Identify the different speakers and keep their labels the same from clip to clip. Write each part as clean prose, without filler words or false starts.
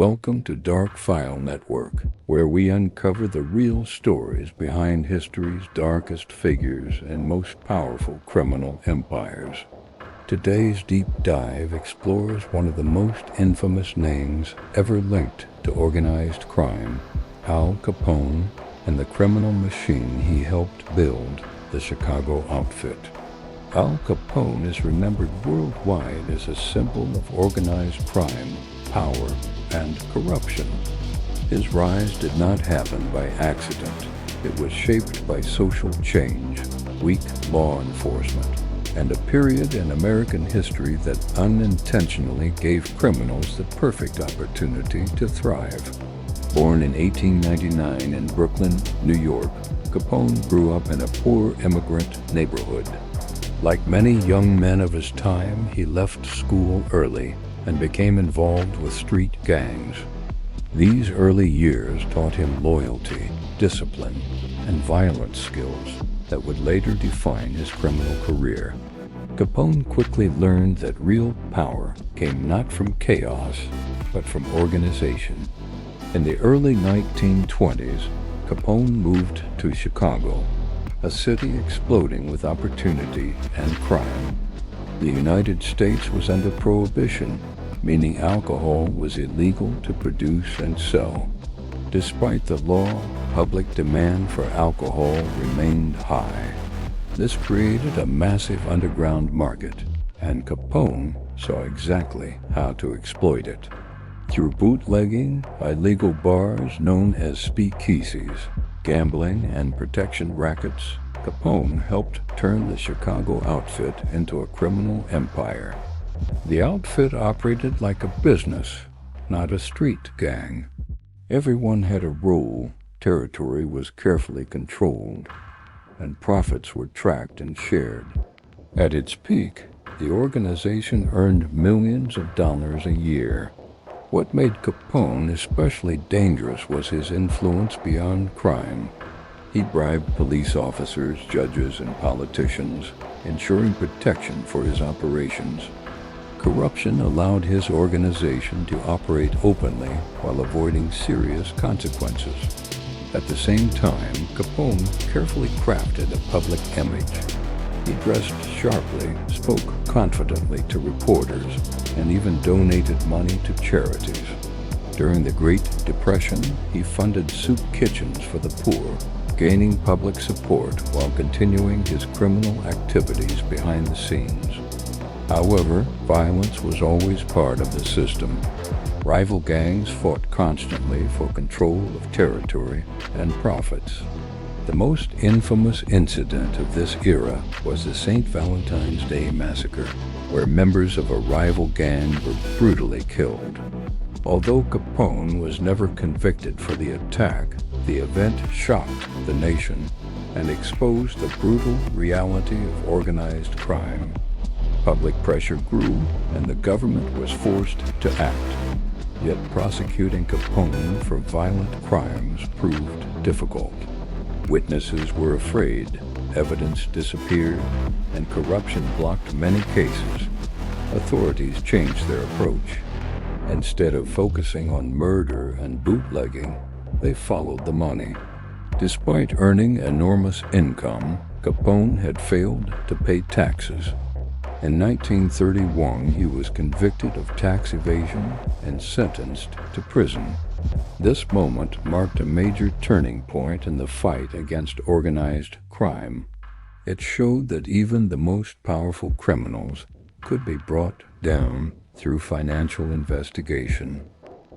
Speaker 1: Welcome to Dark File Network, where we uncover the real stories behind history's darkest figures and most powerful criminal empires. Today's deep dive explores one of the most infamous names ever linked to organized crime, Al Capone, and the criminal machine he helped build, the Chicago Outfit. Al Capone is remembered worldwide as a symbol of organized crime, power, and corruption. His rise did not happen by accident. It was shaped by social change, weak law enforcement, and a period in American history that unintentionally gave criminals the perfect opportunity to thrive. Born in 1899 in Brooklyn, New York, Capone grew up in a poor immigrant neighborhood. Like many young men of his time, he left school early and became involved with street gangs. These early years taught him loyalty, discipline, and violence skills that would later define his criminal career. Capone quickly learned that real power came not from chaos, but from organization. In the early 1920s, Capone moved to Chicago, a city exploding with opportunity and crime. The United States was under Prohibition, meaning alcohol was illegal to produce and sell. Despite the law, public demand for alcohol remained high. This created a massive underground market, and Capone saw exactly how to exploit it. Through bootlegging, illegal bars known as speakeasies, gambling, and protection rackets, Capone helped turn the Chicago Outfit into a criminal empire. The outfit operated like a business, not a street gang. Everyone had a role, territory was carefully controlled, and profits were tracked and shared. At its peak, the organization earned millions of dollars a year. What made Capone especially dangerous was his influence beyond crime. He bribed police officers, judges, and politicians, ensuring protection for his operations. Corruption allowed his organization to operate openly while avoiding serious consequences. At the same time, Capone carefully crafted a public image. He dressed sharply, spoke confidently to reporters, and even donated money to charities. During the Great Depression, he funded soup kitchens for the poor, gaining public support while continuing his criminal activities behind the scenes. However, violence was always part of the system. Rival gangs fought constantly for control of territory and profits. The most infamous incident of this era was the St. Valentine's Day Massacre, where members of a rival gang were brutally killed. Although Capone was never convicted for the attack, the event shocked the nation and exposed the brutal reality of organized crime. Public pressure grew, and the government was forced to act. Yet prosecuting Capone for violent crimes proved difficult. Witnesses were afraid, evidence disappeared, and corruption blocked many cases. Authorities changed their approach. Instead of focusing on murder and bootlegging, they followed the money. Despite earning enormous income, Capone had failed to pay taxes. In 1931, he was convicted of tax evasion and sentenced to prison. This moment marked a major turning point in the fight against organized crime. It showed that even the most powerful criminals could be brought down through financial investigation.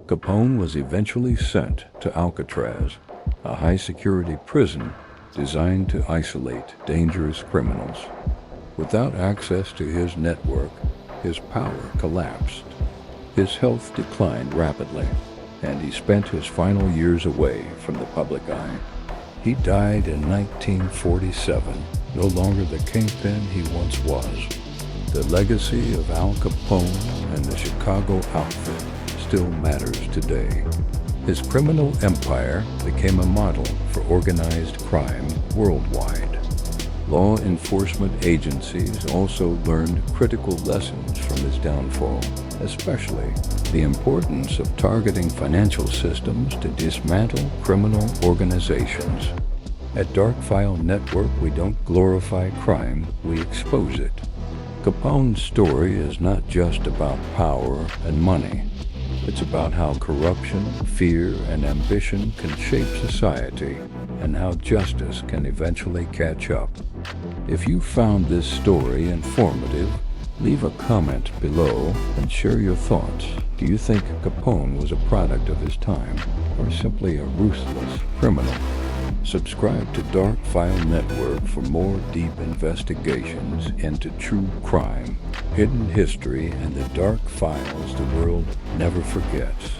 Speaker 1: Capone was eventually sent to Alcatraz, a high-security prison designed to isolate dangerous criminals. Without access to his network, his power collapsed. His health declined rapidly, and he spent his final years away from the public eye. He died in 1947, no longer the kingpin he once was. The legacy of Al Capone and the Chicago Outfit still matters today. His criminal empire became a model for organized crime worldwide. Law enforcement agencies also learned critical lessons from his downfall, especially the importance of targeting financial systems to dismantle criminal organizations. At Dark File Network, we don't glorify crime, we expose it. Capone's story is not just about power and money. It's about how corruption, fear, and ambition can shape society, and how justice can eventually catch up. If you found this story informative, leave a comment below and share your thoughts. Do you think Capone was a product of his time, or simply a ruthless criminal? Subscribe to Dark File Network for more deep investigations into true crime, hidden history, and the dark files the world never forgets.